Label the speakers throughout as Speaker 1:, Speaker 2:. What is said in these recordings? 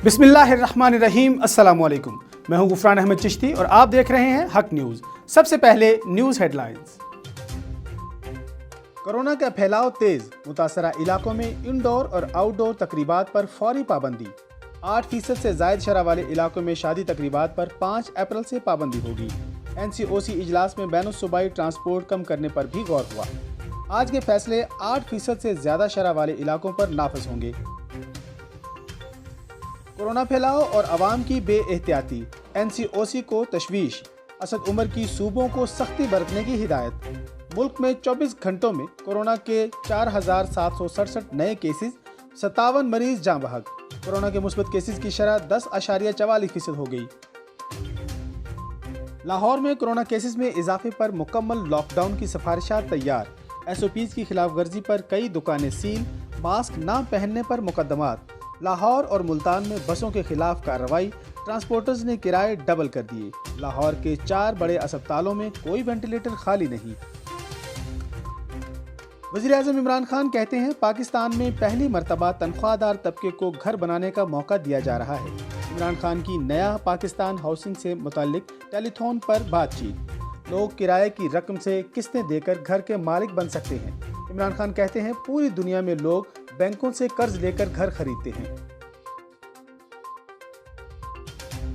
Speaker 1: बिस्मिल्लाहिर्रहमानिर्रहीम, अस्सलाम वालेकुम। मैं हूं गुफरान अहमद चिश्ती और आप देख रहे हैं हक न्यूज़। सबसे पहले न्यूज़ हेडलाइंस। कोरोना का फैलाव तेज, मुतासरा इलाकों में इंडोर और आउटडोर तकरीबात पर फौरी पाबंदी। 8% से जायद शरह वाले इलाकों में शादी तकरीबात पर 5 अप्रैल से पाबंदी होगी। NCOC इजलास में बैनुल सूबाई ट्रांसपोर्ट कम करने पर भी गौर हुआ। आज के फैसले 8% से ज़्यादा शरह वाले इलाकों पर नाफिज होंगे। कोरोना फैलाव और अवाम की बेएहतियाती, NCOC को तशवीश। असद उमर की सूबों को सख्ती बरतने की हिदायत। मुल्क में 24 घंटों में कोरोना के 4,767 नए केसेस, 57 मरीज जाँ बहक। कोरोना के मुस्बत केसेस की शरह 10.44% हो गई। लाहौर में कोरोना केसेस में इजाफे पर मुकम्मल लॉकडाउन की सिफारिशात तैयार। SOPs की खिलाफ वर्जी पर कई दुकानें सील, मास्क न पहनने पर मुकदमात। लाहौर और मुल्तान में बसों के खिलाफ कार्रवाई, ट्रांसपोर्टर्स ने किराए डबल कर दिए। लाहौर के 4 बड़े अस्पतालों में कोई वेंटिलेटर खाली नहीं। वज़ीर-ए-आज़म इमरान खान कहते हैं पाकिस्तान में पहली मर्तबा तनख्वाहदार तबके को घर बनाने का मौका दिया जा रहा है। इमरान खान की नया पाकिस्तान हाउसिंग से मुताल्लिक टेलीथॉन पर बातचीत। लोग किराए की रकम से किस्तें देकर घर के मालिक बन सकते हैं। इमरान खान कहते हैं पूरी दुनिया में लोग बैंकों से कर्ज लेकर घर खरीदते हैं।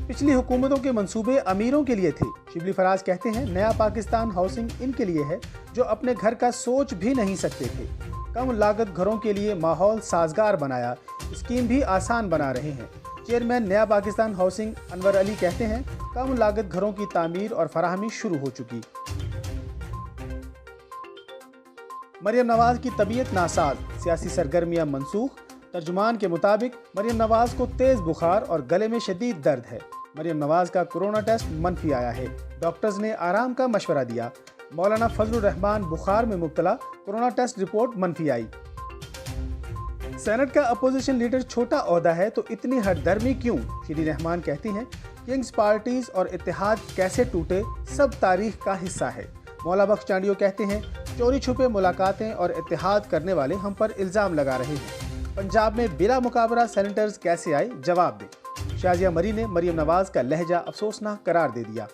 Speaker 1: पिछली हुकूमतों के मंसूबे अमीरों के लिए थे। शिबली फराज कहते हैं नया पाकिस्तान हाउसिंग इनके लिए है जो अपने घर का सोच भी नहीं सकते थे। कम लागत घरों के लिए माहौल साजगार बनाया, स्कीम भी आसान बना रहे हैं। चेयरमैन नया पाकिस्तान हाउसिंग अनवर अली कहते हैं कम लागत घरों की तामीर और फराहमी शुरू हो चुकी। मरियम नवाज की तबीयत नासाज, सियासी सरगर्मियां मनसूख। तर्जुमान के मुताबिक मरियम नवाज को तेज बुखार और गले में शदीद दर्द है। मरियम नवाज का कोरोना टेस्ट मनफी आया है। डॉक्टर्स ने आराम का मशवरा दिया। मौलाना फजलुर रहमान बुखार में मुब्तला, कोरोना टेस्ट रिपोर्ट मनफी आई। सेनेट का अपोजिशन लीडर छोटा ओहदा है तो इतनी हरदर्मी क्यों? शिरी रहमान कहती हैं किंग्स पार्टीज और इत्तेहाद कैसे टूटे सब तारीख का हिस्सा है। मौला बख्श चांडियो कहते हैं चोरी छुपे मुलाकातें और इत्तेहाद करने वाले हम पर इल्ज़ाम लगा रहे हैं। पंजाब में बिला मुकाबरा सेनेटर्स कैसे आए, जवाब दे। शाजिया मरी ने मरियम नवाज का लहजा अफसोसनाक करार दे दिया।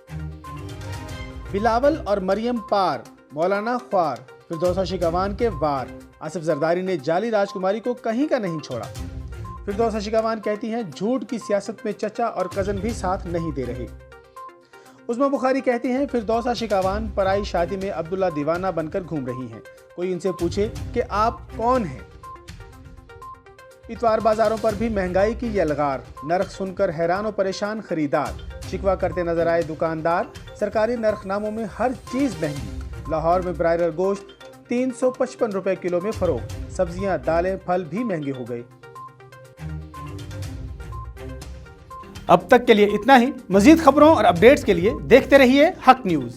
Speaker 1: बिलावल और मरियम पार, मौलाना ख्वार, फिरदौसा शिकावान के वार। आसिफ जरदारी ने जाली राजकुमारी को कहीं का नहीं छोड़ा। फिरदौसा शिकावान कहती हैं झूठ की सियासत में चचा और कज़न भी साथ नहीं दे रहे। उस्मा बुखारी कहती हैं फिरदौसा शिकावान पराई शादी में अब्दुल्ला दीवाना बनकर घूम रही हैं। कोई इनसे पूछे कि आप कौन हैं। इतवार बाजारों पर भी महंगाई की यलगार, नर्ख सुनकर हैरान और परेशान खरीदार। शिकवा करते नजर आए दुकानदार, सरकारी नर्खनामों में हर चीज महंगी। लाहौर में ब्रायलर गोश्त 355 रुपए किलो में फरोख्त। सब्जियां, दालें, फल भी महंगे हो गए। अब तक के लिए इतना ही। मजीद खबरों और अपडेट्स के लिए देखते रहिए हक न्यूज़।